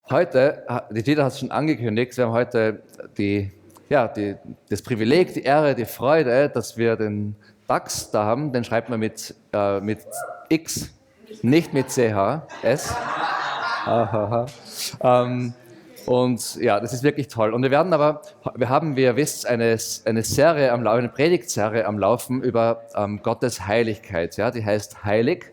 Heute, die Dieter hat es schon angekündigt, wir haben heute das Privileg, die Ehre, die Freude, dass wir den Dax da haben. Den schreibt man mit X, nicht mit CH, S. Und ja, das ist wirklich toll. Und wir haben, wie ihr wisst, eine Serie am Laufen, eine Predigtserie am Laufen über Gottes Heiligkeit. Ja, die heißt Heilig.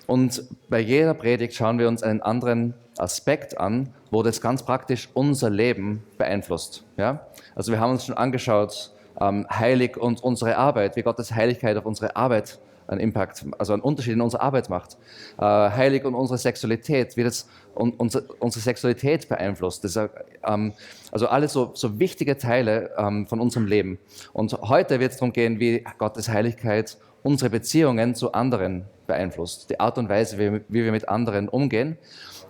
Und bei jeder Predigt schauen wir uns einen anderen Aspekt an, wo das ganz praktisch unser Leben beeinflusst. Ja? Also wir haben uns schon angeschaut, Heilig und unsere Arbeit, wie Gottes Heiligkeit auf unsere Arbeit einen Impact, also einen Unterschied in unserer Arbeit macht. Heilig und unsere Sexualität, wie das unsere Sexualität beeinflusst. Das, also alles so wichtige Teile von unserem Leben. Und heute wird es darum gehen, wie Gottes Heiligkeit unsere Beziehungen zu anderen beeinflusst. Die Art und Weise, wie wir mit anderen umgehen.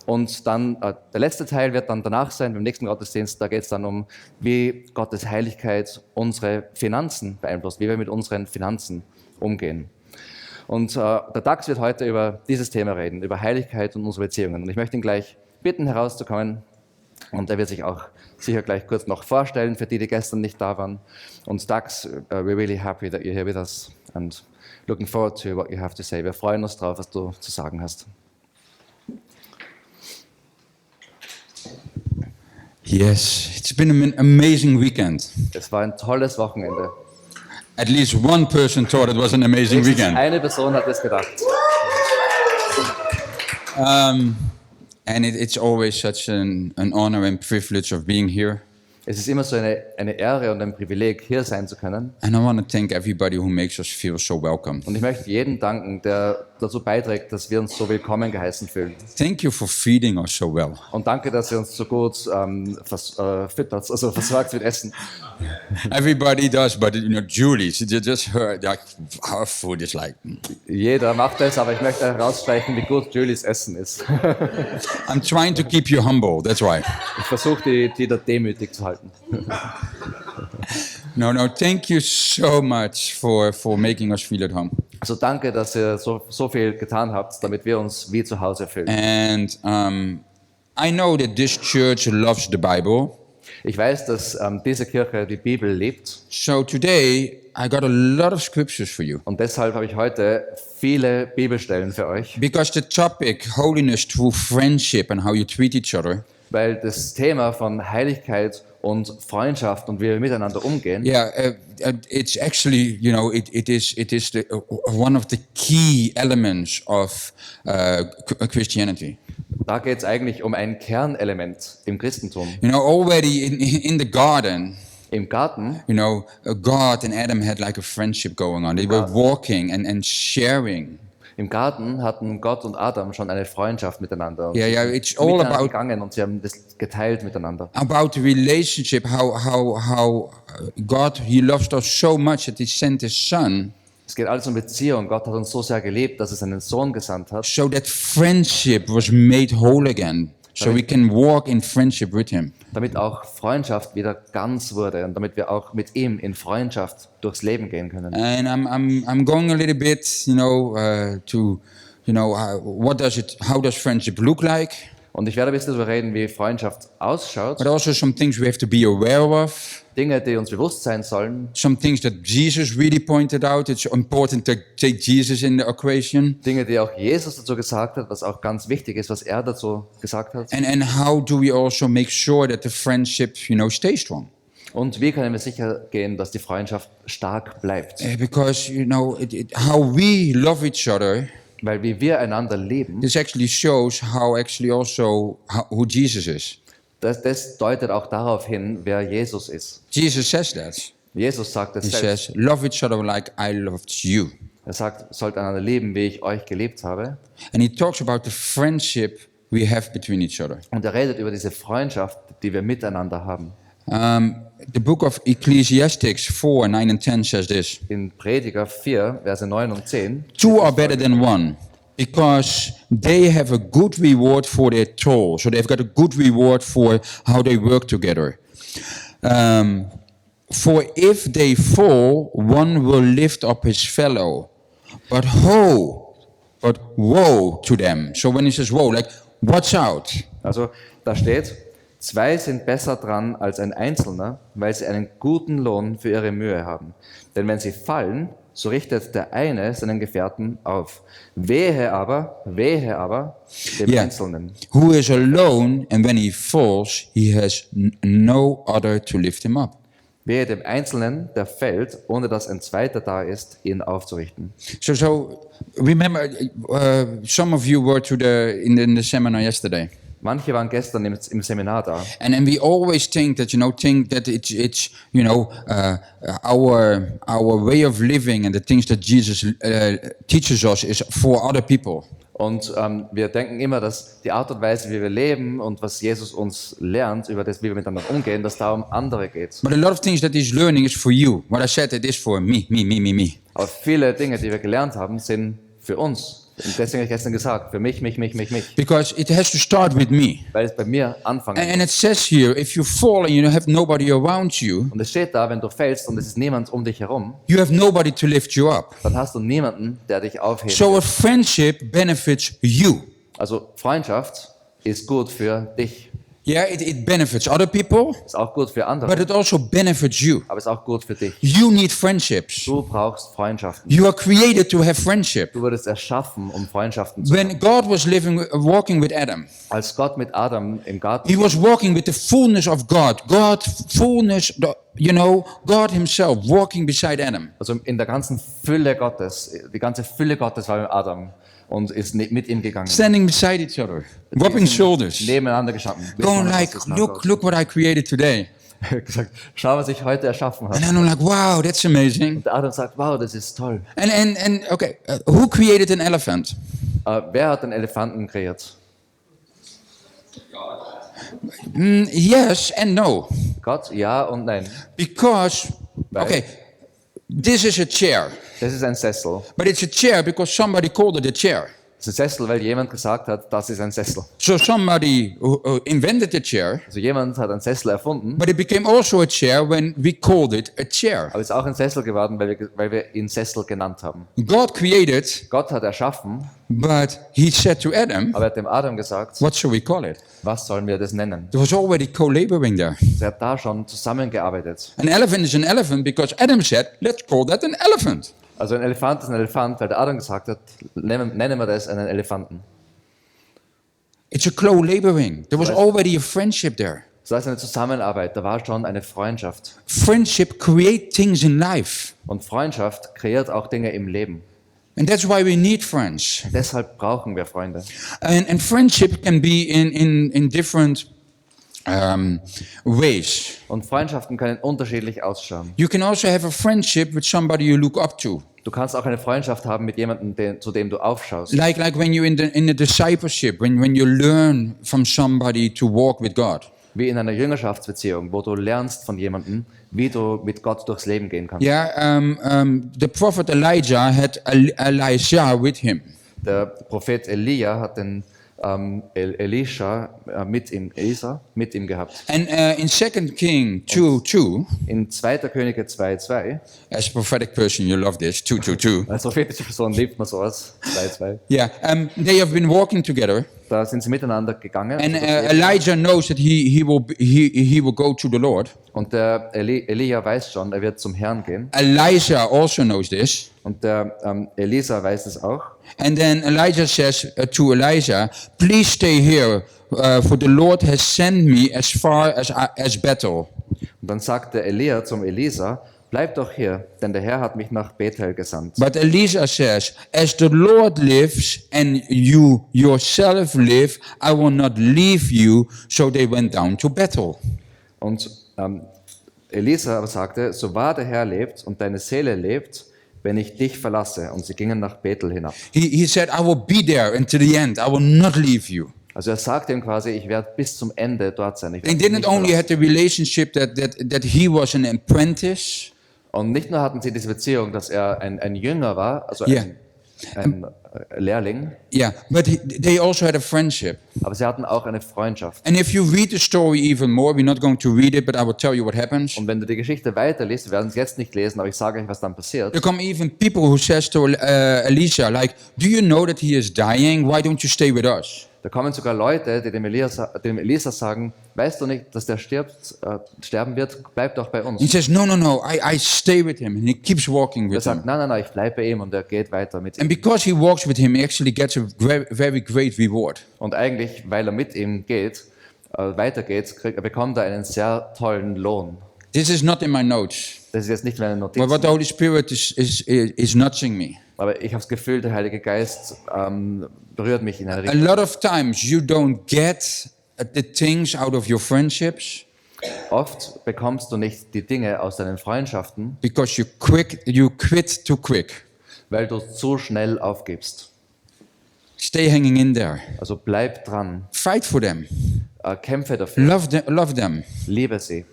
Und dann der letzte Teil wird dann danach sein, beim nächsten Gottesdienst, da geht es dann um, wie Gottes Heiligkeit unsere Finanzen beeinflusst, wie wir mit unseren Finanzen umgehen. Und der Dax wird heute über dieses Thema reden, über Heiligkeit und unsere Beziehungen. Und ich möchte ihn gleich bitten, herauszukommen. Und er wird sich auch sicher gleich kurz noch vorstellen, für die gestern nicht da waren. Und Dax, we're really happy that you're here with us and looking forward to what you have to say. Wir freuen uns drauf, was du zu sagen hast. Yes, it's been an amazing weekend. Es war ein tolles Wochenende. At least one person thought it was an amazing weekend. Eine Person hat es gedacht. And it's always such an honor and privilege of being here. Es ist immer so eine Ehre und ein Privileg, hier sein zu können. And I want to thank everybody who makes us feel so welcome. Und ich möchte jeden danken, der dazu beiträgt, dass wir uns so willkommen geheißen fühlen. Thank you for feeding us so well. Und danke, dass ihr uns so gut füttert, also versorgt mit Essen. Everybody does, but Julie, she just heard like our food is like. Jeder macht das, aber ich möchte herausstreichen, wie gut Julies Essen ist. I'm trying to keep you humble. That's why. Ich versuche die da demütig zu halten. No, thank you so much for making us feel at home. Also danke, dass ihr so viel getan habt, damit wir uns wie zu Hause fühlen. And I know that this church loves the Bible. Ich weiß, dass diese Kirche die Bibel liebt. So today I got a lot of scriptures for you. Und deshalb habe ich heute viele Bibelstellen für euch. Because the topic holiness through friendship and how you treat each other. Weil das Thema von Heiligkeit und Freundschaft und wie wir miteinander umgehen. Yeah, it's actually, it is one of the key elements of Christianity. Da geht es eigentlich um ein Kernelement im Christentum. Already in the garden. Im Garten. God and Adam had like a friendship going on. They were walking and sharing. Im Garten hatten Gott und Adam schon eine Freundschaft miteinander. It's all about gegangen und sie haben das geteilt miteinander. About the relationship, how God, He loves us so much that He sent His Son. Es geht alles um Beziehung. Gott hat uns so sehr geliebt, dass er seinen Sohn gesandt hat. So that friendship was made whole again. So we can walk in friendship with Him. Damit auch Freundschaft wieder ganz wurde und damit wir auch mit ihm in Freundschaft durchs Leben gehen können. And I'm going a little bit, how does friendship look like? Und ich werde ein bisschen darüber reden, wie Freundschaft ausschaut. But also some things we have to be aware of. Dinge, die uns bewusst sein sollen. Some things that Jesus really pointed out. It's important to take Jesus in the equation. Dinge, die auch Jesus dazu gesagt hat, was auch ganz wichtig ist, was er dazu gesagt hat. And how do we also make sure that the friendship, stays strong? Und wie können wir sicher gehen, dass die Freundschaft stark bleibt? Because how we love each other. Weil wie wir einander lieben. This actually shows how who Jesus is. Das deutet auch darauf hin, wer Jesus ist. Jesus says that. Jesus sagt es He selbst. says, love each other like I loved you. Er sagt, sollt einander lieben, wie ich euch geliebt habe. And he talks about the friendship we have between each other. Und er redet über diese Freundschaft, die wir miteinander haben. The book of Ecclesiastes 4, 9 and 10 says this. In Prediger 4, Verse 9 und 10. Two are better than one, because they have a good reward for their toil. So they've got a good reward for how they work together. For if they fall, one will lift up his fellow. But woe to them. So when he says woe, like watch out. Also da steht, 2 sind besser dran als ein Einzelner, weil sie einen guten Lohn für ihre Mühe haben. Denn wenn sie fallen, so richtet der eine seinen Gefährten auf. Wehe aber dem Einzelnen. Who is alone, and when he falls, he has no other to lift him up. Wehe dem Einzelnen, der fällt, ohne dass ein Zweiter da ist, ihn aufzurichten. So remember, some of you were in the seminar yesterday. Manche waren gestern im Seminar da. And we always think that it's our way of living and the things that Jesus teaches us is for other people. Und wir denken immer, dass die Art und Weise, wie wir leben und was Jesus uns lernt, über das, wie wir miteinander umgehen, dass da um andere geht. But a lot of things that he's learning is for you. What I said, it is for me. Aber viele Dinge, die wir gelernt haben, sind für uns. Und deswegen habe ich gestern gesagt, für mich. Because it has to start with me. Weil es bei mir anfangen muss. And it says here, if you fall and you have nobody around you, Und es steht da, wenn du fällst und es ist niemand um dich herum, you have nobody to lift you up. dann hast du niemanden, der dich aufhebt. So a friendship benefits you. Also Freundschaft ist gut für dich. Yeah, it benefits other people, Ist auch gut für andere, but it also benefits you. aber ist auch gut für dich. You need friendships. Du brauchst Freundschaften. You are created to have friendship. Du wurdest erschaffen, um Freundschaften zu haben. When God was walking with Adam, Als Gott mit Adam im Garten, he was walking with the fullness of God. God himself walking beside Adam. also in der ganzen Fülle Gottes, die ganze Fülle Gottes war mit Adam und ist mit ihm gegangen. Standing beside each other, rubbing shoulders, Nebeneinander gestanden. going like, look what I created today. Gesagt, schau, was ich heute erschaffen habe. And I'm like, wow, that's amazing. Und Adam sagt, wow, das ist toll. And okay, who created an elephant? Wer hat den Elefanten kreiert? Yes and no. Gott? Ja und nein. Because, okay, this is a chair. Das ist ein Sessel. But it's a chair because somebody called it a chair. Das ist ein Sessel, weil jemand gesagt hat, das ist ein Sessel. So somebody invented the chair, Also jemand hat einen Sessel erfunden, but it became also a chair when we called it a chair. aber es ist auch ein Sessel geworden, weil wir ihn Sessel genannt haben. God created, Gott hat erschaffen, but he said to Adam, aber er hat dem Adam gesagt, what shall we call it? was sollen wir das nennen? There was already co-laboring there. Er hat da schon zusammengearbeitet. An elephant is an elephant because Adam said, let's call that an elephant. Also ein Elefant ist ein Elefant, weil der Adam gesagt hat, nennen wir das einen Elefanten. It's a co-laboring. There was already a friendship there. So heißt eine Zusammenarbeit, da war schon eine Freundschaft. Friendship creates things in life. Und Freundschaft kreiert auch Dinge im Leben. And that's why we need friends. Deshalb brauchen wir Freunde. And friendship can be in different ways. Und Freundschaften können unterschiedlich ausschauen. You can also have a friendship with somebody you look up to. Du kannst auch eine Freundschaft haben mit jemandem, zu dem du aufschaust. Like when you're in the discipleship, when you learn from somebody to walk with God. Wie in einer Jüngerschaftsbeziehung, wo du lernst von jemandem, wie du mit Gott durchs Leben gehen kannst. Yeah, the prophet Elijah had Elisha with him. Der Prophet Elia hat den Elisa mit ihm gehabt. And in 2 King 2:2, In 2. Könige 2,2, as a prophetic person, you love this, 2:2. als prophetische Person liebt man sowas, 2,2. Yeah, they have been walking together, Da sind sie miteinander gegangen. and Elijah knows that he will go to the Lord. Und der Elia weiß schon, er wird zum Herrn gehen. Elisha also knows this. Und der Elisa weiß es auch. And then Elijah says to Elisha, please stay here, for the Lord has sent me as far as Bethel. Und dann sagt der Elia zum Elisa, bleib doch hier, denn der Herr hat mich nach Bethel gesandt. But Elisha says, as the Lord lives and you yourself live, I will not leave you. So they went down to Bethel. Und Elisa aber sagte, so wahr der Herr lebt und deine Seele lebt, wenn ich dich verlasse. Und sie gingen nach Bethel hinab. He said, I will be there until the end. I will not leave you. Also er sagte ihm quasi, ich werde bis zum Ende dort sein. Ich They werde dich didn't nicht only verlassen. have the relationship that he was an apprentice. Und nicht nur hatten sie diese Beziehung, dass er ein Jünger war, also Yeah. ein Lehrling, Yeah, but they also had a friendship. aber sie hatten auch eine Freundschaft. And if you read the story even more, we're not going to read it, but I will tell you what happens. Und wenn du die Geschichte weiterliest, wir werden es jetzt nicht lesen, aber ich sage euch, was dann passiert. There come even people who says to Elisha, like, do you know that he is dying? Why don't you stay with us? Da kommen sogar Leute, die dem Elisa sagen, weißt du nicht, dass der sterben wird, bleib doch bei He uns. says, no, I stay with him. And he keeps walking Er with sagt, him. nein, ich bleibe bei ihm und er geht weiter mit ihm. And because he walks with him, he actually gets a very great reward. Und eigentlich, weil er mit ihm weitergeht, bekommt er einen sehr tollen Lohn. This is not in my notes. Das ist jetzt nicht meine But Notiz, what the Holy Spirit is nudging me. aber ich habe das Gefühl, der Heilige Geist berührt mich in eine A Richtung. lot of times you don't get the things out of your friendships Oft bekommst du nicht die Dinge aus deinen Freundschaften, because you quit too quick. weil du zu schnell aufgibst. Stay hanging in there. Also bleib dran, Fight for them. kämpfe dafür, Love them. liebe sie.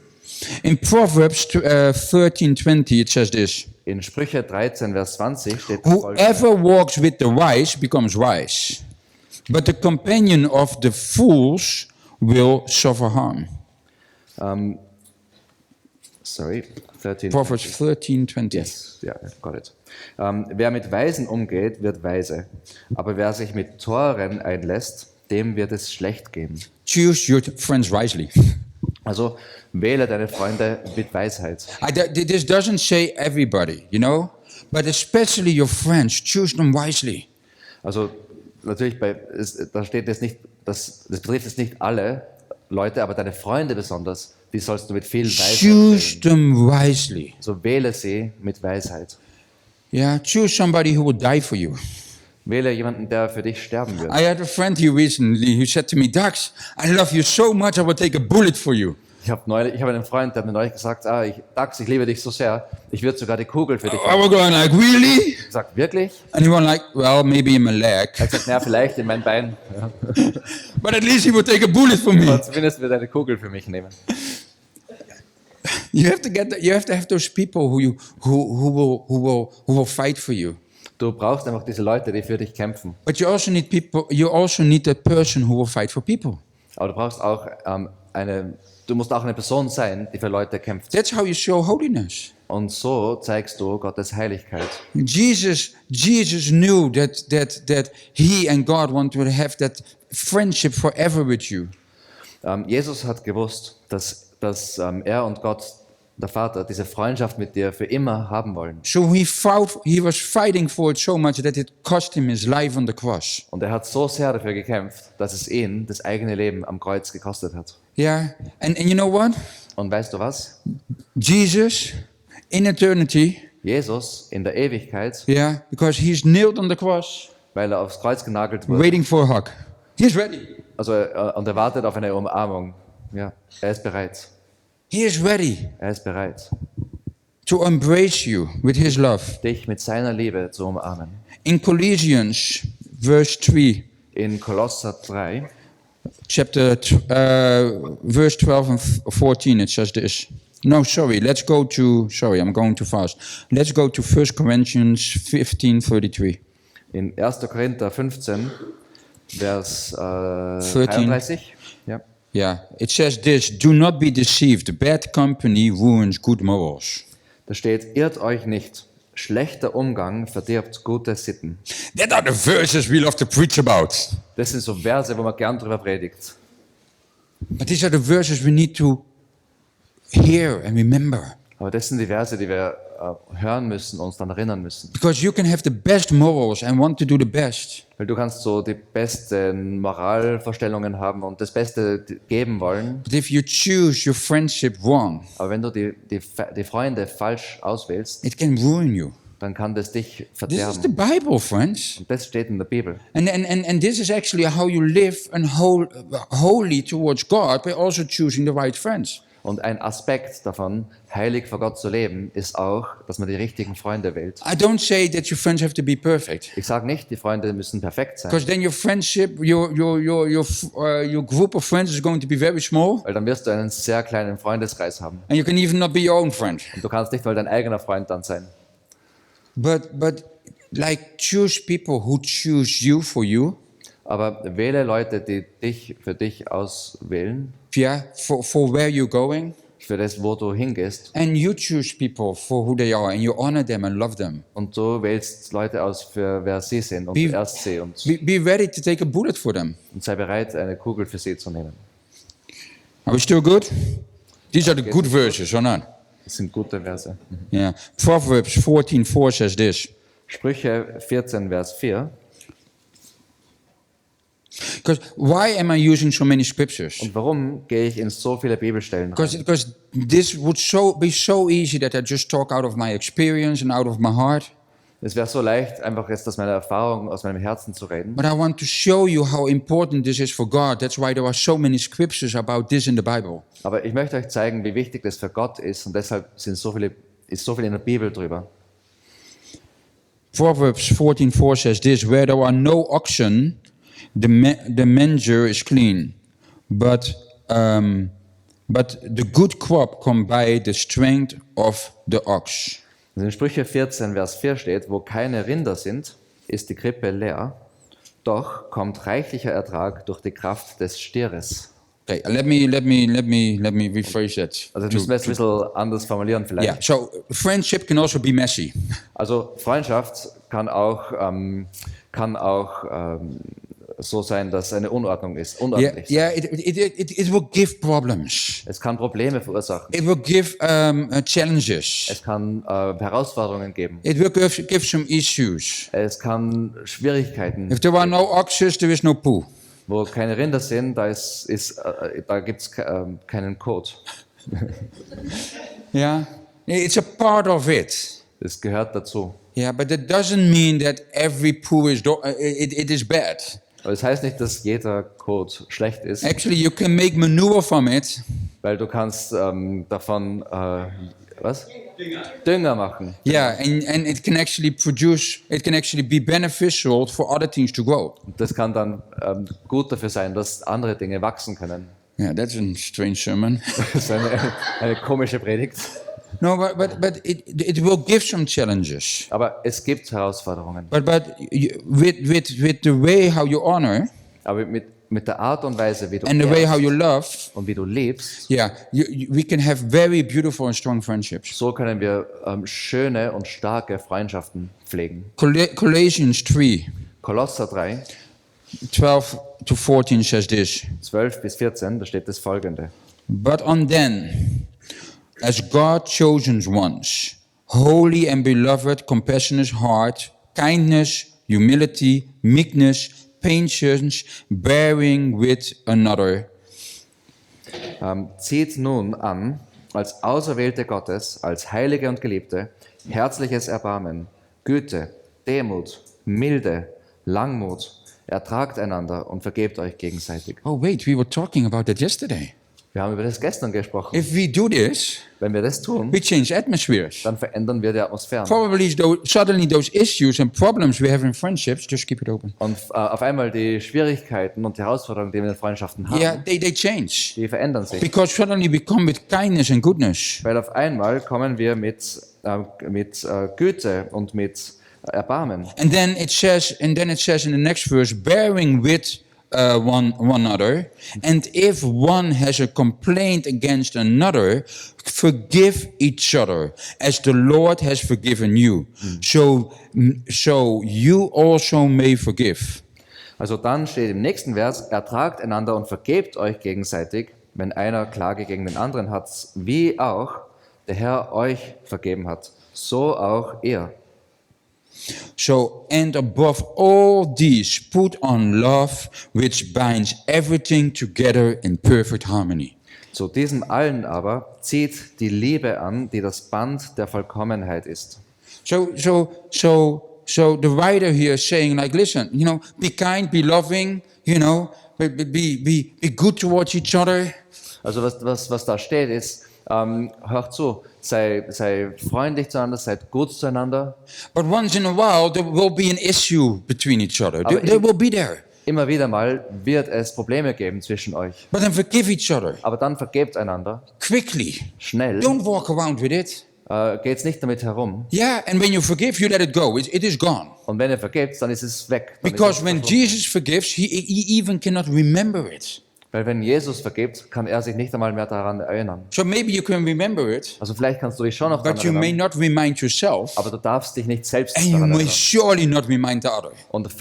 In Proverbs 13:20 it says this. In Sprüche 13, Vers 20 steht Folgendes: Whoever walks with the wise becomes wise, but the companion of the fools will suffer harm. 13. Proverbs 13:20. Yes, yeah, got it. Wer mit Weisen umgeht, wird weise, aber wer sich mit Toren einlässt, dem wird es schlecht gehen. Choose your friends wisely. Also wähle deine Freunde mit Weisheit. This doesn't say everybody, you know, but especially your friends. Choose them wisely. Also natürlich, da steht jetzt nicht, das betrifft jetzt nicht alle Leute, aber deine Freunde besonders, die sollst du mit viel Weisheit Choose wählen. them wisely. So wähle sie mit Weisheit. Yeah, choose somebody who will die for you. Wähle jemanden, der für dich sterben wird. I had a friend here recently who said to me, Dax, I love you so much, I will take a bullet for you. Ich habe einen Freund, der hat mir neulich gesagt, Dax, ich liebe dich so sehr, ich würde sogar die Kugel für dich I was going like, really? Ich gesagt, wirklich? And he was like, well, maybe in my leg. Er hat gesagt, naja, vielleicht in mein Bein. Ja. But at least he would take a bullet for me. Aber zumindest wird er eine Kugel für mich nehmen. You have to have those people who will fight for you. Du brauchst einfach diese Leute, die für dich kämpfen. But you also need that person who will fight for people. Aber du brauchst auch du musst auch eine Person sein, die für Leute kämpft. That's how you show holiness. Und so zeigst du Gottes Heiligkeit. Jesus knew that he and God want to have that friendship forever with you. Jesus hat gewusst, dass er und Gott, der Vater, diese Freundschaft mit dir für immer haben wollen. So he was fighting for it so much that it cost him his life on the cross. Und er hat so sehr dafür gekämpft, dass es ihn das eigene Leben am Kreuz gekostet hat. Yeah, and you know what? Und weißt du was? Jesus, in eternity, Jesus in der Ewigkeit, yeah, because he's nailed on the cross, weil er aufs Kreuz genagelt wurde, waiting for a hug. He's ready. also und er wartet auf eine Umarmung. Ja, er ist bereit. He is ready Er ist bereit, to embrace you with his love. dich mit seiner Liebe zu umarmen. In Colossians, verse 3, In Kolosser 3, verse 12 and 14, it says this. No, sorry, I'm going too fast. Let's go to 1 Corinthians 15:33. in 1. Korinther 15, Vers 33. Ja. Yeah, it says this, do not be deceived, bad company ruins good morals. Da steht, irrt euch nicht, schlechter Umgang verdirbt gute Sitten. That are the verses we love to preach about. Das sind so Verse, wo man gern drüber predigt. But these are the verses we need to hear and remember. Aber das sind die Verse, die wir hören müssen, uns dann erinnern müssen. Because you can have the best morals and want to do the best. Weil du kannst so die besten Moralvorstellungen haben und das Beste geben wollen. But if you choose your friendship wrong, Aber wenn du die Freunde falsch auswählst, it can ruin you. dann kann das dich This is verderben. the Bible, friends. Und das steht in der Bibel. And this is actually how you live and holy towards God by also choosing the right friends. Und ein Aspekt davon, heilig vor Gott zu leben, ist auch, dass man die richtigen Freunde wählt. I don't say that your friends have to be perfect. Ich sage nicht, die Freunde müssen perfekt sein, Because then your friendship, your group of friends is going to be very small, weil dann wirst du einen sehr kleinen Freundeskreis haben. and you can even not be your own friend. Und du kannst nicht mal dein eigener Freund dann sein. But like choose people who choose you for you, Aber wähle Leute, die dich für dich auswählen, yeah, for where you're going, für das, wo du hingehst. And you choose people for who they are and you honor them and love them. Und du wählst Leute aus, für wer sie sind und Be- du ehrst sie und Be ready to take a bullet for them. sei bereit, eine Kugel für sie zu nehmen. Are we still good? These are the good verses, or not? Das sind gute Verse. Yeah. Proverbs 14:4 says this. Sprüche 14, Vers 4. Because why am I using so many scriptures? Und warum gehe ich in so viele Bibelstellen rein? Because this would be so easy that I just talk out of my experience and out of my heart. Es wäre so leicht, einfach jetzt aus meiner Erfahrung, aus meinem Herzen zu reden. But I want to show you how important this is for God. That's why there are so many scriptures about this in the Bible. Aber ich möchte euch zeigen, wie wichtig das für Gott ist und deshalb ist so viel in der Bibel drüber. Proverbs 14:4 says this, where there are no oxen, the manger is clean, but the good crop come by the strength of the ox. Also in Sprüche 14, Vers 4 steht, wo keine Rinder sind, ist die Krippe leer, doch kommt reichlicher Ertrag durch die Kraft des Stieres. Okay, let me rephrase that. Also das müssen wir jetzt ein bisschen anders formulieren vielleicht. Yeah, so friendship can also be messy. Also Freundschaft kann auch so sein, dass eine Unordnung ist, unordentlich. It will give problems. Es kann Probleme verursachen. It will give challenges. Es kann Herausforderungen geben. It will give some issues. Es kann Schwierigkeiten. If there are no oxes, there is no poo. Wo keine Rinder sind, da gibt es keinen Kot. Yeah, it's a part of it. Das gehört dazu. Yeah, but that doesn't mean that every poo is it is bad. Aber das heißt nicht, dass jeder Kot schlecht ist, Actually, you can make manure from it. weil du kannst davon Dünger machen. Yeah, and it can actually be beneficial for other things to grow. Das kann dann gut dafür sein, dass andere Dinge wachsen können. Yeah, that's a strange sermon. Das ist eine komische Predigt. No, but it will give some challenges. Aber es gibt Herausforderungen. But with the way how you honor Aber mit der Art und Weise, wie du and the way ehrst how you love, und wie du liebst, yeah, we can have very beautiful and strong friendships. so können wir schöne und starke Freundschaften pflegen. Colossians 3, Kolosser 3, 12 to 14 says this. 12 bis 14, da steht das Folgende. But on then, as God chosen ones, holy and beloved, compassionate heart, kindness, humility, meekness, patience, bearing with another. Zieht nun an, als Auserwählte Gottes, als Heilige und Geliebte, herzliches Erbarmen, Güte, Demut, Milde, Langmut, ertragt einander und vergebt euch gegenseitig. Oh wait, we were talking about that yesterday. Wir haben über das gestern gesprochen. If we do this, Wenn wir das tun, we change atmospheres. dann verändern wir die Atmosphäre. Probably suddenly those issues and problems we have in friendships, just keep it open. Und auf einmal die Schwierigkeiten und die Herausforderungen, die wir in Freundschaften haben, Yeah, they change. die verändern sich. Because suddenly we come with kindness and goodness. Weil auf einmal kommen wir mit Güte und mit Erbarmen. And then it says in the next verse, bearing with one another, and if one has a complaint against another, forgive each other, as the Lord has forgiven you. So you also may forgive. Also dann steht im nächsten Vers, ertragt einander und vergebt euch gegenseitig, wenn einer Klage gegen den anderen hat, wie auch der Herr euch vergeben hat, so auch ihr. So, and above all these, put on love, which binds everything together in perfect harmony. Zu diesem allen aber zieht die Liebe an, die das Band der Vollkommenheit ist. So the writer here is saying, like, listen, be kind, be loving, be good towards each other. Also was da steht ist, hört zu, sei freundlich zueinander, seid gut zueinander. But once in a while, there will be an issue between each other. They will be there. Immer wieder mal wird es Probleme geben zwischen euch. But then forgive each other. Aber dann vergebt einander. Quickly. Schnell. Don't walk around with it. Geht's nicht damit herum. Yeah, and when you forgive, you let it go. It is gone. Und wenn ihr vergebt, dann ist es weg. Because when Jesus forgives, he even cannot remember it. Weil wenn Jesus vergibt, kann er sich nicht einmal mehr daran erinnern. So maybe you can remember it, Also vielleicht kannst du dich schon noch daran but you may erinnern, not remind yourself, aber du darfst dich nicht selbst and you daran may erinnern. surely not remind the other. Und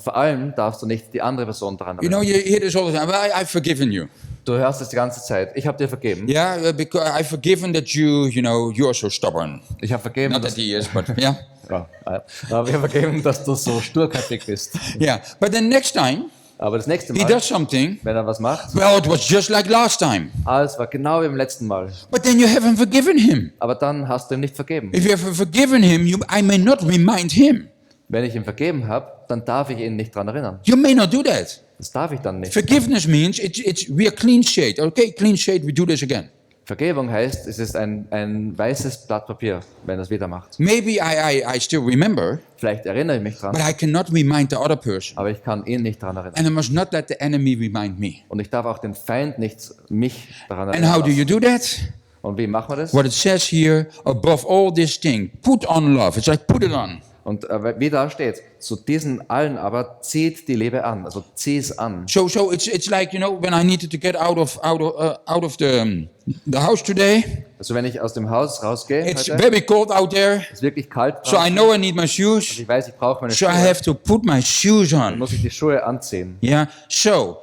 vor allem darfst du nicht die andere Person daran You know, erinnern. you hear this all the time. Well, I've forgiven you. Du hörst es die ganze Zeit. Ich habe dir vergeben. Yeah, because I've forgiven that you're so stubborn. Ich habe vergeben, Not that he is, but yeah. ja, aber ich habe vergeben, dass du so sturköpfig bist. Yeah, but then next time Aber das nächste he Mal, does something, wenn er was macht, well, it was just like last time. es war genau wie beim letzten Mal. But then you haven't forgiven him. Aber dann hast du ihm nicht vergeben. If you have forgiven him, I may not remind him. Wenn ich ihm vergeben habe, dann darf ich ihn nicht daran erinnern. You may not do that. Das darf ich dann nicht. Forgiveness means we are clean shade. Okay, clean shade, we do this again. Vergebung heißt, es ist ein weißes Blatt Papier, wenn er es wieder macht. Maybe I still remember, Vielleicht erinnere ich mich dran, but I cannot remind the other person. aber ich kann ihn nicht daran erinnern. And I must not let the enemy remind me. Und ich darf auch den Feind nicht mich daran And how erinnern do you lassen. do that? Und wie machen wir das? What it says here, above all this thing, put on love. It's like put it on. Und wie da steht, zu diesen allen aber zieht die Liebe an, also zieh es an. So it's like, you know, when I needed to get out of the house today. Also wenn ich aus dem Haus rausgehe, It's heute, very cold out there. ist wirklich kalt So I draußen. know I need my shoes. Ich weiß, ich brauche meine So I Schuhe, have to put my shoes dann on. muss ich die Schuhe anziehen. Yeah. So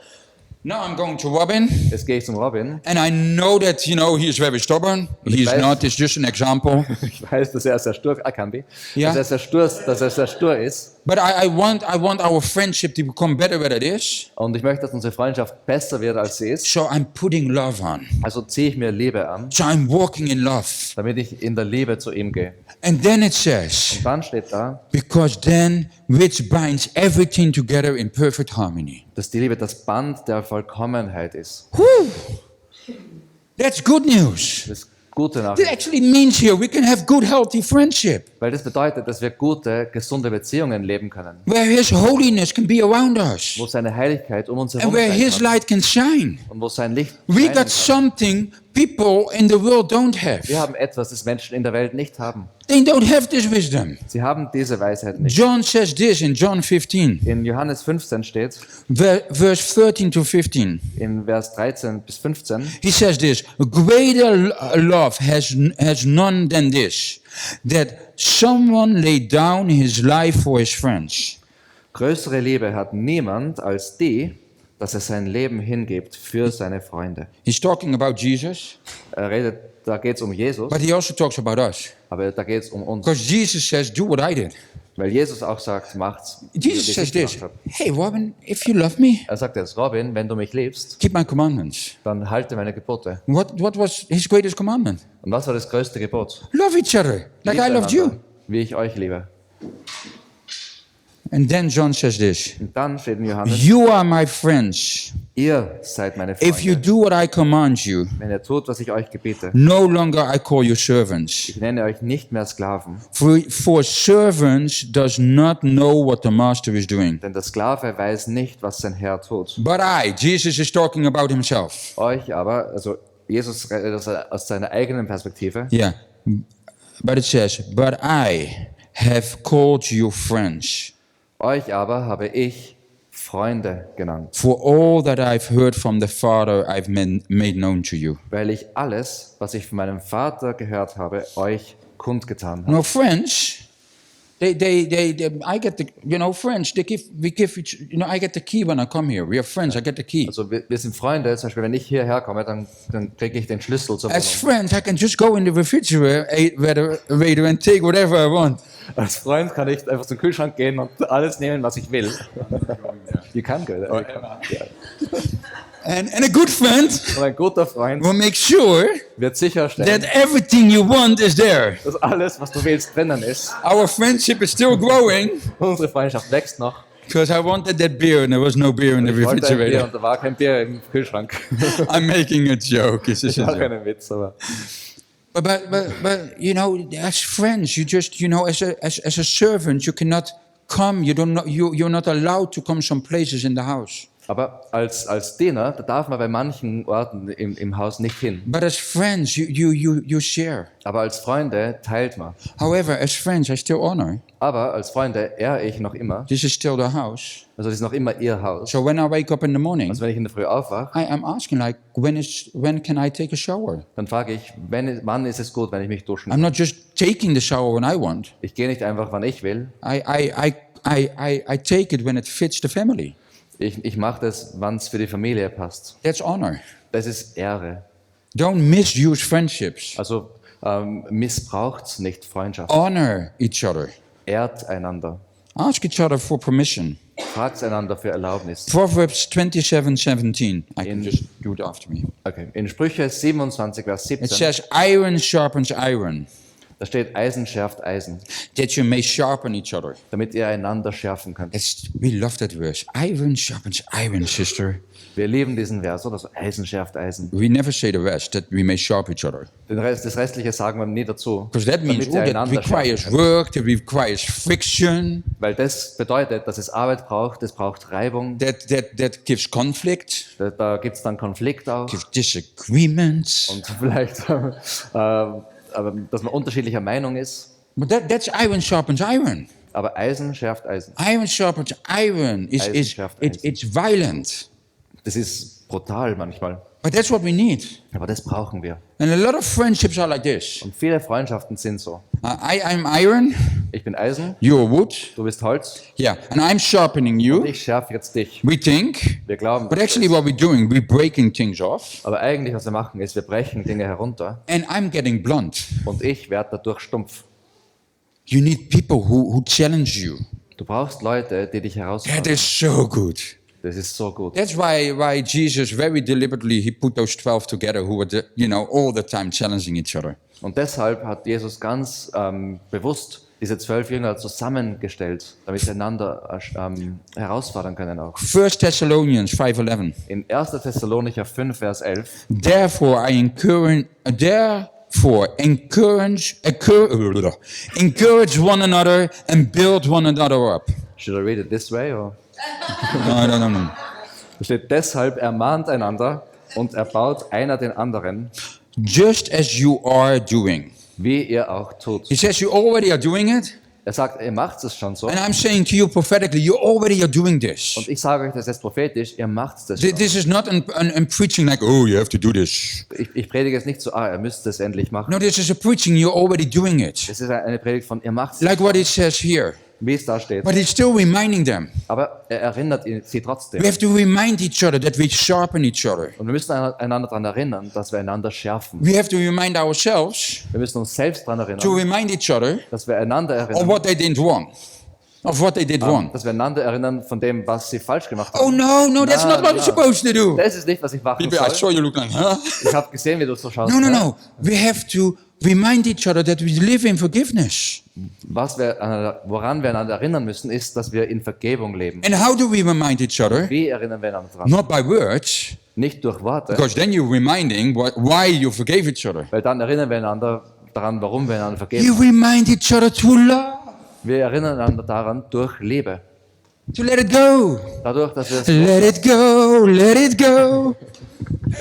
now I'm going to Robin, Jetzt gehe ich zum Robin. and I know that he is very stubborn. He is weiß- not. It's just an example. Ich weiß, dass er sehr stur, can be, Ja. dass er sehr stur ist. But I want our friendship to become better than it is. Und ich möchte, dass unsere Freundschaft besser wird, als sie ist. So I'm putting love on. Also ziehe ich mir Liebe an, So I'm walking in love. damit ich in der Liebe zu ihm gehe. And then it says, Und dann steht da, because then which binds everything together in perfect harmony. dass die Liebe das Band der Vollkommenheit ist. Whew. That's good news. Das ist gute That Nachricht. actually means here we can have good, healthy friendship, Weil das bedeutet, dass wir gute, gesunde Beziehungen leben können. where His holiness can be around us, Wo seine Heiligkeit um uns and herum where sein His kann. light can shine. Und wo sein Licht We scheinen got kann. something people in the world don't have. Wir haben etwas, das Menschen in der Welt nicht haben. They don't have this wisdom. Sie haben diese Weisheit nicht. John says this in John 15, In Johannes 15 steht, verse 13 to 15. in Vers 13 bis 15, He says this, greater love has none than this, that someone laid down his life for his friends. größere Liebe hat niemand als die, dass er sein Leben hingibt für seine Freunde. He's talking about Jesus, Da geht es um Jesus, but he also talks about us. aber da geht es um uns. Because Jesus says, do what I did. Weil Jesus auch sagt, macht's, wie Jesus ich says this, gemacht habe. hey Robin, if you love me, Er sagt jetzt, Robin, wenn du mich liebst, keep my commandments. dann halte meine Gebote. What was his greatest commandment? Und was war das größte Gebot? Love each other, like I Liebt loved you. einander, wie ich euch liebe. And then John says this, Und dann steht in Johannes, you are my friends, ihr seid meine if you Freunde, do what I command you. wenn ihr tut, was ich euch gebiete. No longer I call you servants. Ich nenne euch nicht mehr Sklaven, For servants does not know what the master is doing. denn der Sklave weiß nicht, was sein Herr tut. But Jesus is talking about himself. Euch aber, also Jesus redet aus seiner eigenen Perspektive, Yeah. But it says, but I have called you friends. euch aber habe ich Freunde genannt, For all that I've heard from the Father, I've made known to you. weil ich alles, was ich von meinem Vater gehört habe, euch kundgetan habe. No, friends, I get the, friends, we give each, I get the key when I come here. We are friends, I get the key. Also wir sind Freunde, zum Beispiel wenn ich hierher komme, dann kriege ich den Schlüssel zur As Wohnung. friends, I can just go in the refrigerator and take whatever I want. Als Freund kann ich einfach zum Kühlschrank gehen und alles nehmen, was ich will. You can go there. Ja. And a good friend Und ein guter Freund will make sure wird sicherstellen, that everything you want is there. dass alles, was du willst, drinnen ist. Our friendship is still growing Unsere Freundschaft wächst noch. because I wanted that beer and there was no beer in the Ich wollte ein Bier refrigerator. und da war kein Bier im Kühlschrank. I'm making a joke. It's just Das a war joke. kein Witz, aber But as friends, you just, as a servant, you cannot come. You're not allowed to come some places in the house. Aber als Diener, da darf man bei manchen Orten im Haus nicht hin. But as friends, you share. Aber als Freunde teilt man. However, as friends, I still honor. Aber als Freunde ehre ich noch immer. This is still the house. Also das ist noch immer ihr Haus. So when I wake up in the morning, Also wenn ich in der Früh aufwache, I am asking like, when can I take a shower? dann frage ich, wann ist es gut, wenn ich mich duschen I'm kann? not just taking the shower when I want. Ich gehe nicht einfach, wann ich will. I take it when it fits the family. Ich mache das, wann es für die Familie passt. That's honor. Das ist Ehre. Don't misuse friendships. Also missbraucht nicht Freundschaft. Honor each other. Ehrt einander. Ask each other for permission. Fragt einander für Erlaubnis. Proverbs 27:17. I can just do it after me. Okay. In Sprüche 27, Vers It 17, says, iron sharpens iron, da steht, Eisen schärft Eisen, that you may sharpen each other. damit ihr einander schärfen könnt. We love that verse. Iron sharpens iron, sister. Wir lieben diesen Vers, oder? So, Eisen schärft Eisen. We never say the rest, that we may sharp each other. Das Restliche sagen wir nie dazu. Because that means damit ihr that einander requires schärfen könnt. work, that requires friction, Weil das bedeutet, dass es Arbeit braucht, es braucht Reibung, that gives conflict, da gibt es dann Konflikt auch gives disagreements. und vielleicht, dass man unterschiedlicher Meinung ist. But that's iron sharpens iron. Aber Eisen schärft Eisen. Iron sharpens iron. Eisen schärft Eisen. It's violent. Das ist brutal manchmal, But that's what we need. aber das brauchen wir. And a lot of friendships are like this. Und viele Freundschaften sind so. I'm iron, Ich bin Eisen, you're wood. du bist Holz, Yeah, and I'm sharpening you. ich schärfe jetzt dich. We think, Wir glauben, but das actually ist. what we're doing, we're breaking things off. Aber eigentlich, was wir machen, ist, wir brechen Dinge herunter And I'm getting blunt. und ich werde dadurch stumpf. You need people who challenge you. Du brauchst Leute, die dich That herausfordern. is so good. Das ist so gut. That's why Jesus very deliberately he put those 12 together who were all the time challenging each other. Und deshalb hat Jesus ganz bewusst diese 12 Jünger zusammengestellt, damit sie einander herausfordern können auch. 1 Thessalonians 5:11. In 1. Thessalonicher 5, Vers 11, Therefore encourage one another and build one another up. should I read it this way? Or? No. Da steht, deshalb ermahnt einander und erbaut einer den anderen, Just as you are doing. wie ihr auch tut. He says you already are doing it. Er sagt, ihr macht es schon so. And I'm saying to you prophetically, you already are doing this. Und ich sage euch das jetzt prophetisch, ihr macht es schon. This is not an preaching like, oh, you have to do this. Ich predige es nicht so, ihr müsst es endlich machen. No, this is a preaching, you're already doing it. Es ist eine Predigt von, ihr macht es, Like what it says here. wie es da steht. But he's still reminding them. Aber er erinnert sie trotzdem. We have to remind each other that we sharpen each other. Und wir müssen einander daran erinnern, dass wir einander schärfen. We have to remind ourselves Wir müssen uns selbst daran to erinnern, remind each other dass wir einander of erinnern, what they did wrong. Of what they did wrong. dass wir einander erinnern von dem, was sie falsch gemacht Oh haben. no, that's not what we're supposed to do. Das ist nicht, was ich machen People, I soll. saw you look like, huh? Ich habe gesehen, wie du so schaust. No. We have to remind each other that we live in forgiveness. Woran wir einander erinnern müssen, ist, dass wir in Vergebung leben. And how do we remind each other? Wie erinnern wir einander dran? Not by words, Nicht durch Worte, because then you're reminding why you forgave each other. weil dann erinnern wir einander daran, warum wir einander You vergeben. remind each other to love, Wir erinnern einander daran durch Liebe. to let it go. Dadurch, dass wir es Let it go, let it go.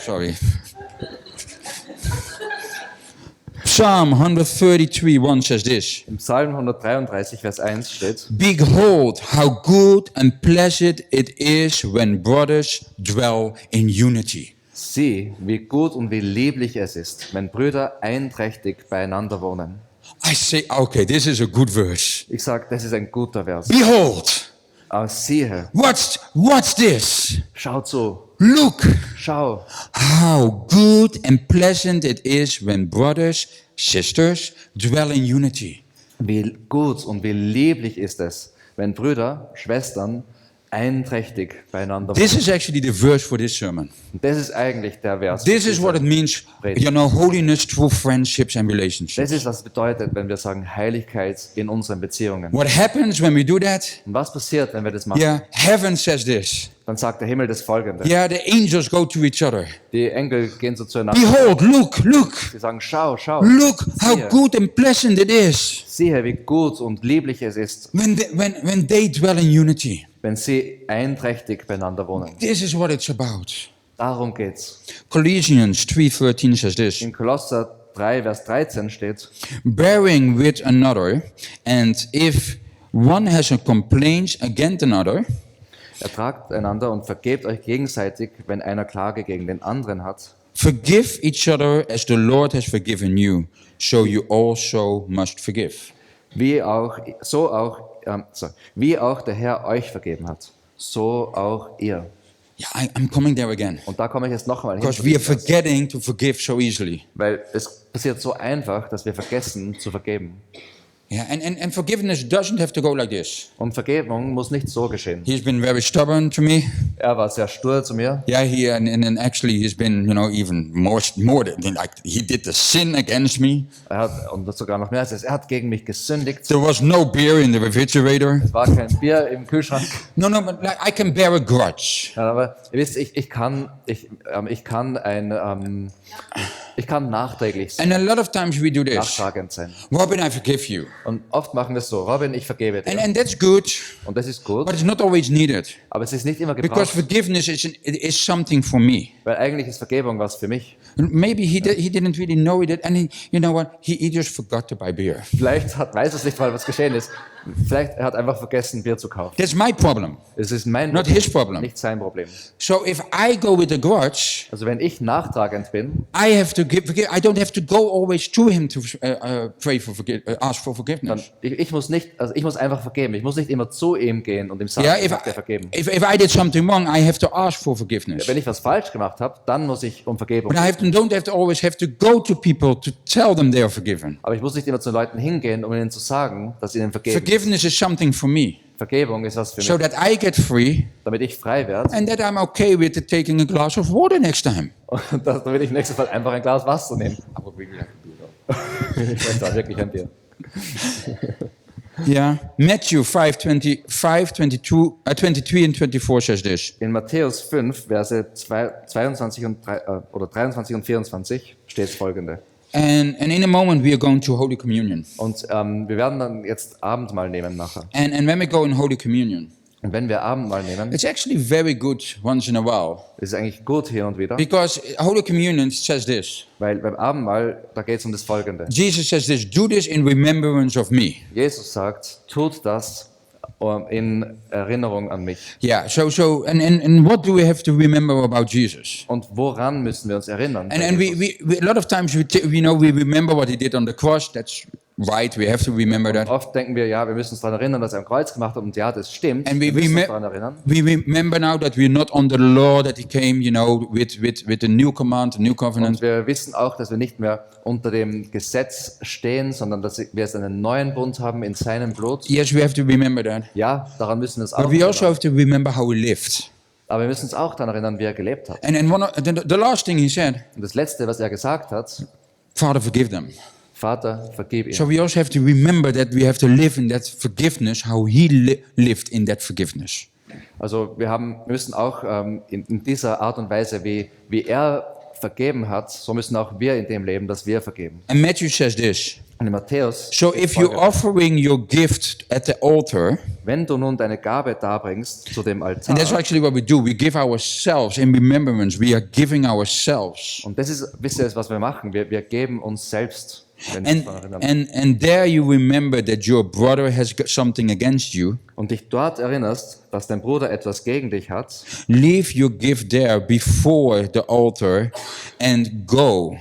Sorry. Psalm 133:1 says this. im Psalm 133, Vers 1 steht, Behold, how good and pleasant it is when brothers dwell in unity. sieh, wie gut und wie lieblich es ist, wenn Brüder einträchtig beieinander wohnen. I say, okay, this is a good verse. Ich sage, das ist ein guter Vers. Behold, Aber siehe, what's this? schau zu, Look, schau, how good and pleasant it is when brothers, sisters dwell in unity. wie gut und wie lieblich ist es, wenn Brüder, Schwestern einträchtig beieinander This wohnen. is actually the verse for this sermon. Und das ist eigentlich der Vers. This is what it means, holiness through friendships and relationships. Das ist, was es bedeutet, wenn wir sagen Heiligkeit in unseren Beziehungen. What happens when we do that? Und was passiert, wenn wir das machen? Yeah, heaven says this. Dann sagt der Himmel das Folgende. Yeah, the angels go to each other. Die Engel gehen so zueinander. Behold, look, Sie sagen, schau, schau. look how Siehe. good and pleasant it is Siehe, wie gut und lieblich es ist, when they dwell in unity. wenn sie einträchtig beieinander wohnen. This is what it's about. Darum geht's. Colossians 3:13 says this. In Kolosser 3, Vers 13 steht, Bearing with another, and if one has a complaint against another, Ertragt einander und vergebt euch gegenseitig, wenn einer Klage gegen den anderen hat. forgive each other as the Lord has forgiven you, so you also must forgive. Wie auch der Herr euch vergeben hat, so auch ihr. Yeah, I'm coming there again. Und da komme ich jetzt nochmal hin, Because we are forgetting to forgive so easily. weil es passiert so einfach, dass wir vergessen zu vergeben. Yeah, and forgiveness doesn't have to go like this. Und Vergebung muss nicht so geschehen. He's been very stubborn to me. Er war sehr stur zu mir. Yeah, and actually he's been, even more than like he did the sin against me. Er hat, und sogar noch mehr als das, er hat gegen mich gesündigt. There was no beer in the refrigerator. Es war kein Bier im Kühlschrank. No, but like, I can bear a grudge. Ja, aber ihr wisst, ich kann nachträglich sein, And a lot of times we do this. nachtragend sein. Robin, I forgive you. Und oft machen wir es so, Robin, ich vergebe dir. And that's good, Und das ist gut, but it's not always needed. aber es ist nicht immer Because gebraucht, forgiveness is something for me. weil eigentlich ist Vergebung was für mich. And maybe he didn't really know it, and you know what? He just forgot to buy beer. Vielleicht weiß es nicht mal, was geschehen ist. Vielleicht hat er einfach vergessen, Bier zu kaufen. That's my problem, Es ist mein not his problem. nicht sein Problem. So if I go with a grudge, Also wenn ich nachtragend bin, I have to forgive. I don't have to go always to him to ask for dann forgiveness. ich muss einfach vergeben. Ich muss nicht immer zu ihm gehen und ihm sagen, Yeah, ich hab dir vergeben. if I did something wrong, I have to ask for forgiveness. Wenn ich was falsch gemacht habe, dann muss ich um Vergebung. But I don't always have to go to people to tell them they are forgiven. Aber ich muss nicht immer zu Leuten hingehen, um ihnen zu sagen, dass ihnen vergeben. Forgiveness is something for me, Vergebung ist was für so mich, that I get free damit ich frei werde. and that I'm okay with taking a glass of water next time. Und damit ich nächstes Mal einfach ein Glas Wasser nehme. Aber wirklich ein Bier. Ich möchte wirklich ein Bier. Yeah, Matthew 5:22, 23 and 24 says this. In Matthäus 5, Verse 22 oder 23 und 24 steht folgende. And in a moment we are going to Holy Communion. Und wir werden dann jetzt Abendmahl nehmen nachher. And when we go in Holy Communion, Und wenn wir Abendmahl nehmen, it's actually very good once in a while. ist es eigentlich gut hier und wieder, Because Holy Communion says this. weil beim Abendmahl, da geht es um das Folgende. Jesus says this, do this in remembrance of me. Jesus sagt, tut das in Erinnerung an mich. Yeah, so and what do we have to remember about Jesus? Und woran müssen wir uns erinnern? bei And Jesus? we a lot of times we remember what he did on the cross. That's right, we have to remember that. Oft denken wir, ja, wir müssen uns daran erinnern, dass er am Kreuz gemacht hat. Und ja, das stimmt. And Wir müssen uns daran erinnern. we remember now that we're not under the law, that he came, with the new command, the new covenant. Und wir wissen auch, dass wir nicht mehr unter dem Gesetz stehen, sondern dass wir jetzt einen neuen Bund haben in seinem Blut. Yes, we have to remember that. Ja, daran müssen wir uns auch But we also erinnern. have to remember how he lived. Aber wir müssen uns auch daran erinnern, wie er gelebt hat. And the last thing he said, Und das Letzte, was er gesagt hat, Father, forgive them. Vater, vergib ihm. So we also have to remember that we have to live in that forgiveness, how he lived in that forgiveness. Also wir müssen auch in dieser Art und Weise, wie er vergeben hat, so müssen auch wir in dem leben, dass wir vergeben. And Matthew says this. Und in Matthäus, So if you're offering your gift at the altar, wenn du nun deine Gabe darbringst zu dem Altar, and that's actually what we do, we give ourselves in remembrance, we are giving ourselves. und das ist, wisst ihr, was wir machen? Wir geben uns selbst, wenn wir uns daran erinnern. And there you remember that your brother has got something against you. Und dich dort erinnerst, dass dein Bruder etwas gegen dich hat, Leave your gift there before the altar and go.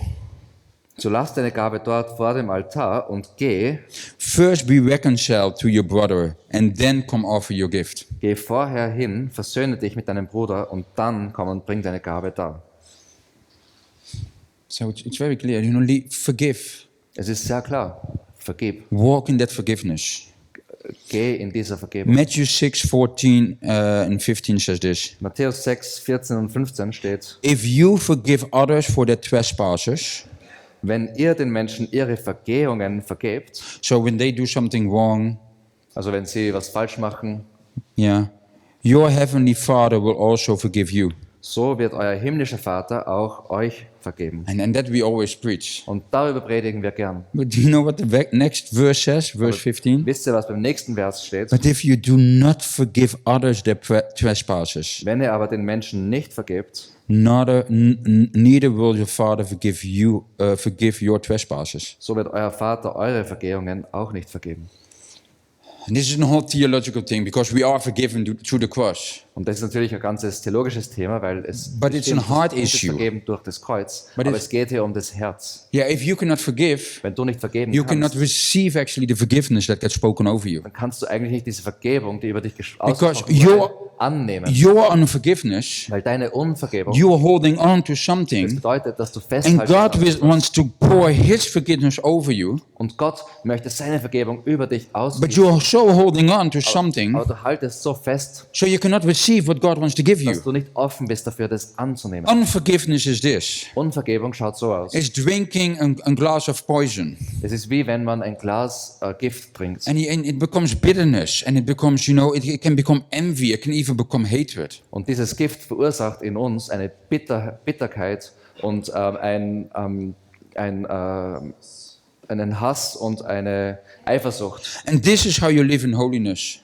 so lass deine Gabe dort vor dem Altar und geh First be reconciled to your brother and then come offer your gift. vorher hin, versöhne dich mit deinem Bruder und dann komm und bring deine Gabe dar. So it's very clear, forgive. Es ist sehr klar, vergib, Walk in that forgiveness. geh in dieser Vergebung. Matthew 6:14 and 15 says this. Matthäus 6, 14 und 15 steht, If you forgive others for their trespasses, wenn ihr den Menschen ihre Vergehungen vergebt, so when they do something wrong, also wenn sie was falsch machen, yeah, your heavenly Father will also forgive you. so wird euer himmlischer Vater auch euch vergeben. And that we always preach. Und darüber predigen wir gern. But do you know what the next verse says? Verse 15? Wisst ihr, was beim nächsten Vers steht? But if you do not forgive others their trespasses, Wenn ihr aber den Menschen nicht vergebt, neither will your Father forgive your trespasses. so wird euer Vater eure Vergehungen auch nicht vergeben. And this is a whole theological thing because we are forgiven through the cross. Und das ist natürlich ein ganzes theologisches Thema, weil es But it's a heart uns ist issue. vergeben durch das Kreuz. But Aber it's- es geht hier um das Herz. Yeah, if you cannot forgive, Wenn du nicht vergeben you cannot kannst, receive actually the forgiveness that gets spoken over you. dann kannst du eigentlich nicht diese Vergebung, die über dich Because ausgesprochen wurde, annehmen. your unforgiveness, Weil deine Unvergebung, you are holding on to das something, bedeutet, dass du and festhältst God an etwas. wants to pour His forgiveness over you, Und Gott möchte seine Vergebung über dich but ausgießen. you are so holding on to something, Aber du haltest so fest, so you cannot receive what God wants to give dass you. du nicht offen bist dafür, das anzunehmen. Unforgiveness is this. Unvergebung schaut so aus. It's drinking a glass of poison, Es ist wie wenn man ein Glas Gift trinkt. and it becomes bitterness, and it becomes, it can become envy, it can even become hatred. Und dieses Gift verursacht in uns eine Bitterkeit und einen Hass und eine Eifersucht. And this is how you live in holiness.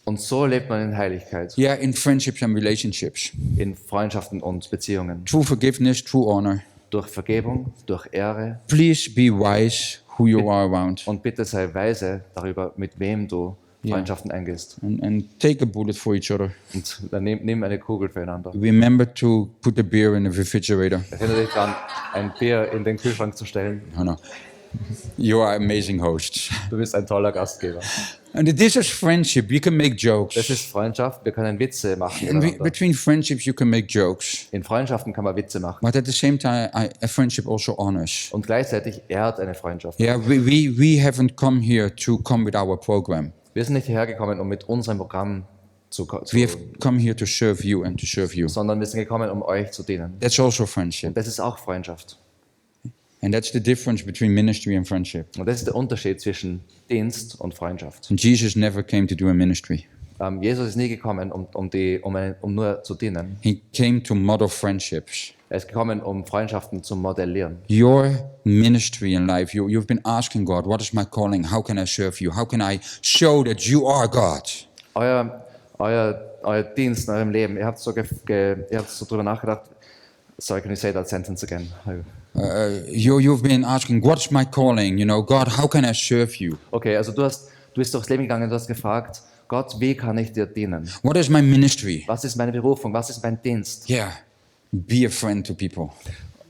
Und so lebt man in Heiligkeit, Yeah, in friendships and relationships. in Freundschaften und Beziehungen. True forgiveness, true honor. Durch Vergebung, durch Ehre. Please be wise who you are around. Und bitte sei weise darüber, mit wem du Freundschaften eingehst. And take a bullet for each other. Und dann nimm eine Kugel füreinander. Remember to put the beer in the refrigerator. Erinnere dich daran, ein Bier in den Kühlschrank zu stellen. Oh, no. You are amazing hosts. Du bist ein toller Gastgeber. And this is friendship. You can make Das jokes. ist Freundschaft. Wir können Witze machen. And Miteinander. between friendships, you can make jokes. In Freundschaften kann man Witze machen. But at the same time, a friendship also honors. Und gleichzeitig ehrt eine Freundschaft. Yeah, we haven't come here to come with our program. Wir sind nicht hierher gekommen, um mit unserem Programm We have come here to serve you and to serve you. sondern wir sind gekommen, um euch zu dienen. That's also friendship. Und das ist auch Freundschaft. And that's the difference between ministry and friendship. Und das ist der Unterschied zwischen Dienst und Freundschaft. And Jesus never came to do a ministry. Jesus ist nie gekommen, um nur zu dienen. He came to model friendships. Er ist gekommen, um Freundschaften zu modellieren. Your ministry in life, you've been asking God, what is my calling? How can I serve you? How can I show that you are God? Euer Dienst in eurem Leben, ihr habt so drüber nachgedacht. Sorry, can you say that sentence again? You've been asking, what's my calling? God, how can I serve you? Okay, also du bist durchs Leben gegangen, du hast gefragt, Gott, wie kann ich dir dienen? What is my ministry? Was ist meine Berufung? Was ist mein Dienst? Yeah, be a friend to people.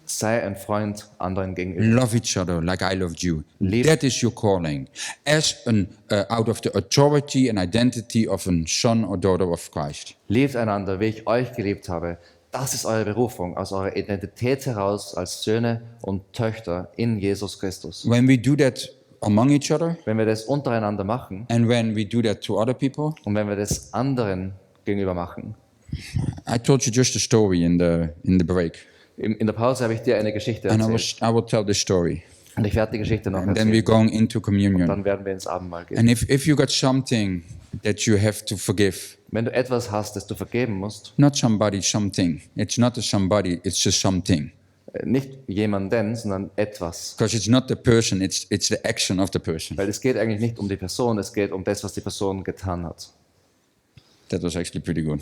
Sei ein Freund anderen gegenüber. Love each other like I loved you. Lieb- That is your calling. As out of the authority and identity of a son or daughter of Christ. Liebt einander, wie ich euch geliebt habe. Das ist eure Berufung, aus eurer Identität heraus als Söhne und Töchter in Jesus Christus. When we do that among each other, Wenn wir das untereinander machen and when we do that to other people, und wenn wir das anderen gegenüber machen. I told you just a story in the break, In der Pause habe ich dir eine Geschichte and erzählt. I will tell this story, Und ich werde die Geschichte noch and then we're erzählen. going into communion. Dann werden wir ins Abendmahl gehen. And if you got something that you have to forgive, Wenn du etwas hast, das du vergeben musst, not somebody, something. It's not a somebody, it's just something. nicht jemanden, sondern etwas. Because it's not the person, it's the action of the person. Weil es geht eigentlich nicht um die Person, es geht um das, was die Person getan hat. That was actually pretty good.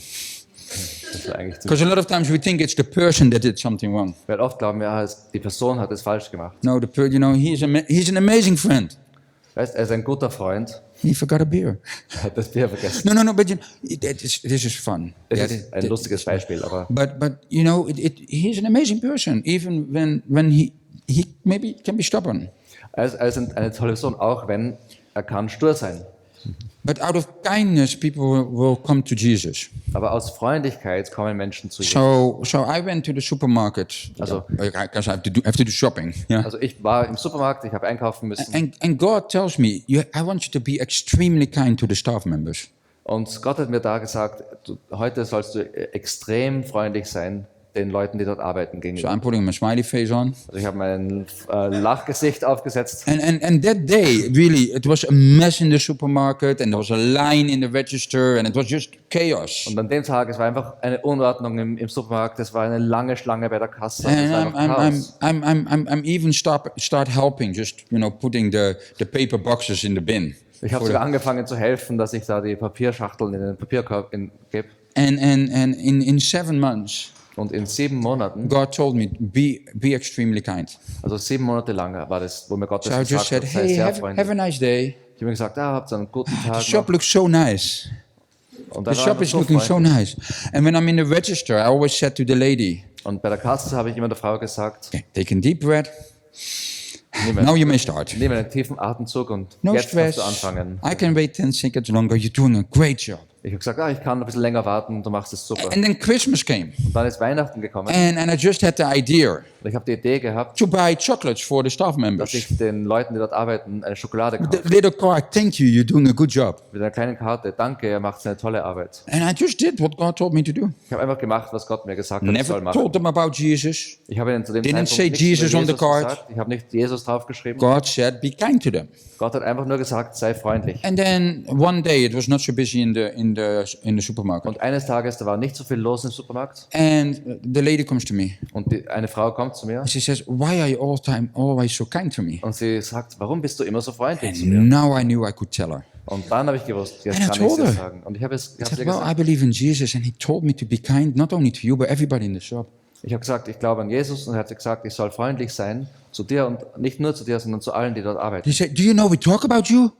Das war eigentlich Because a lot of times we think it's the person that did something wrong. weil oft glauben wir, die Person hat es falsch gemacht. No, he's an amazing friend. Weißt, er ist ein guter Freund, He forgot a beer. er hat das Bier vergessen. No, but this is fun. Das Yeah, ist ein lustiges Beispiel, aber but he's an amazing person, even when he maybe can be stubborn. er ist eine tolle Person, auch wenn er kann stur sein. But out of kindness, people will come to Jesus. Aber aus Freundlichkeit kommen Menschen zu Jesus. So I went to the supermarket. Also- Because I have to do shopping. Yeah. Also ich war im Supermarkt, ich habe einkaufen müssen And God tells me, I want you to be extremely kind to the staff members. und Gott hat mir da gesagt, heute sollst du extrem freundlich sein den Leuten, die dort arbeiten So gegenüber. I'm putting my smiley face on. Also ich habe mein Lachgesicht aufgesetzt And that day, really, it was a mess in the supermarket, and there was a line in the register, and it was just chaos. und an dem Tag, es war einfach eine Unordnung im Supermarkt, es war eine lange Schlange bei der Kasse. Und es war And einfach Chaos. I'm even start helping, just putting the paper boxes in the bin. Ich habe sogar angefangen zu helfen, dass ich da die Papierschachteln in den Papierkorb gebe. And in 7 months, Und in 7 Monaten, God told me, be extremely kind. also 7 Monate lang war das, wo mir Gott So I das just gesagt said, hat, sei hey, sehr have a freundlich. nice day. Ich habe ihm gesagt, habt einen guten The Tag shop noch. looks so nice. Und The er war shop einfach is so looking so freundlich. nice. And when I'm in the register, I always said to the lady, Und bei der Kasse habe ich immer der Frau gesagt, okay, take a deep breath. nimm Now einen, you may start. nimm einen tiefen Atemzug und No jetzt kannst stress. du anfangen. I can wait 10 seconds longer. You're doing a great job. Ich habe gesagt, ich kann ein bisschen länger warten, du machst es super. And then Christmas came. Und dann ist Weihnachten gekommen And I just had the idea und ich habe die Idee gehabt, to buy chocolates for the staff dass members. ich den Leuten, die dort arbeiten, eine Schokolade The kaufe. little card, thank you, you're doing a good job. Mit einer kleinen Karte, danke, er macht eine tolle Arbeit. And I just did what God told me to do. Ich habe einfach gemacht, was Gott mir gesagt hat, ich soll Never machen. told them about Jesus. Ich habe ihnen zu dem Didn't Zeitpunkt say nichts Jesus über on the card. gesagt. Ich habe nicht Jesus draufgeschrieben. God said, be kind to them. Gott hat einfach nur gesagt, sei freundlich. And then one day it was not so busy in the supermarket. Und eines Tages, da war nicht so viel los im Supermarkt And the lady comes to me. und eine Frau kommt zu mir And she says, why are you always so kind to me? und sie sagt, warum bist du immer so freundlich zu And mir? now I knew I could tell her. Und dann habe ich gewusst, jetzt And I kann ich told es her. sagen. Und ich habe I ihr said, well, I gesagt, believe in Jesus and he told me to be kind, not only to you, but everybody in the shop. ich habe gesagt, ich glaube an Jesus und er hat gesagt, ich soll freundlich sein zu dir und nicht nur zu dir, sondern zu allen, die dort arbeiten. He said, do you know we talk about you?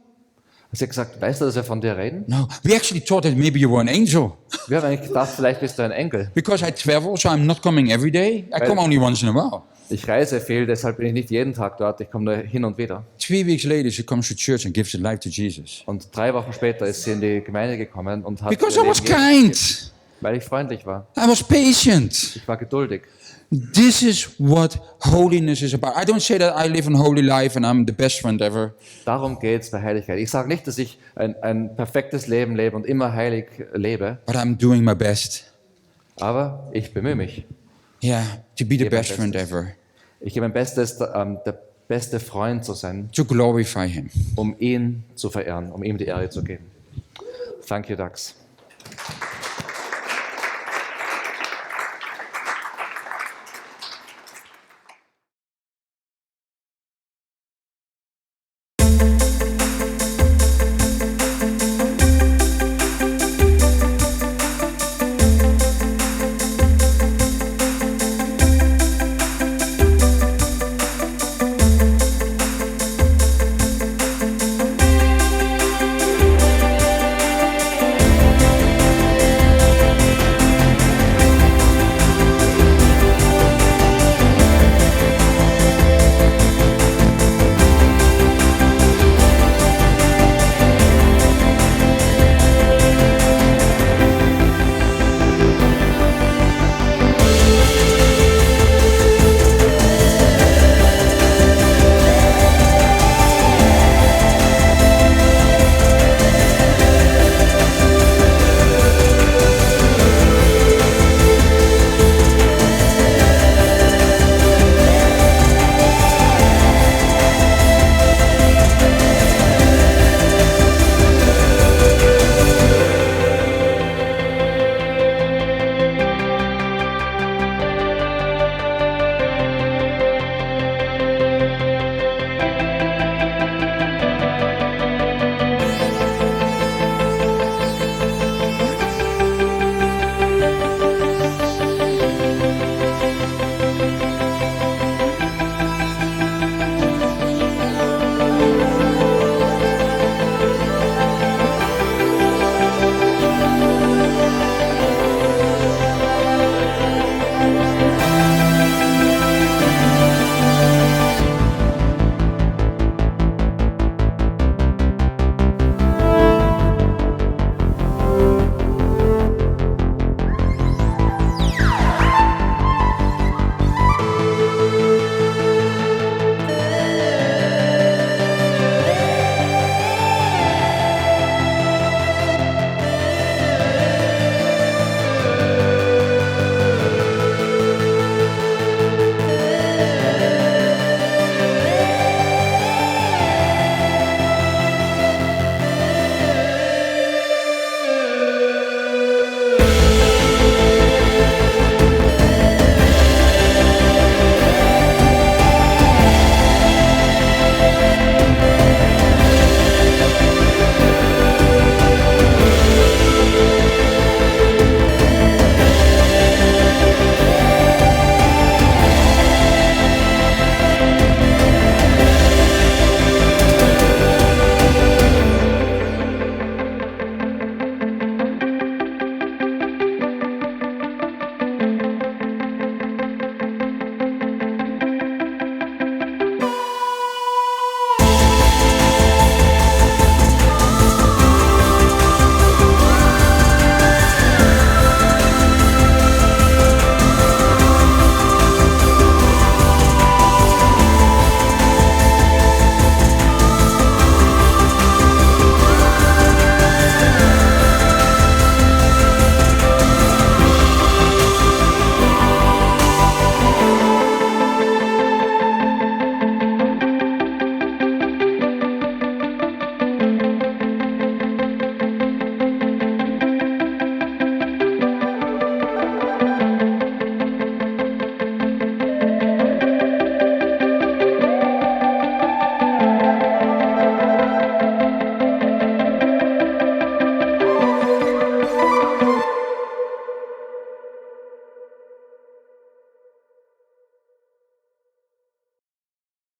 Sie hat gesagt, weißt du, dass wir von dir reden? No, we actually thought that maybe you were an angel. Wir haben eigentlich gedacht, vielleicht bist du ein Engel. Because I travel, so I'm not coming every day. I come only once in a while. Ich reise viel, deshalb bin ich nicht jeden Tag dort, ich komme nur hin und wieder. 3 weeks later, she comes to church and gives her life to Jesus. Und 3 Wochen später ist sie in die Gemeinde gekommen und hat Because ihr I was Leben Jesus gegeben, kind. weil ich freundlich war. I was patient. Ich war geduldig. This is what holiness is about. I don't say that I live a holy life and I'm the best friend ever. Darum geht es bei Heiligkeit. Ich sage nicht, dass ich ein perfektes Leben lebe und immer heilig lebe, But I'm doing my best. aber ich bemühe mich. Yeah, to be the Gebe mein best friend Bestes. ever. Ich gebe mein Bestes, der beste Freund zu sein, To glorify him. um ihn zu verehren, um ihm die Ehre zu geben. Thank you, Dax.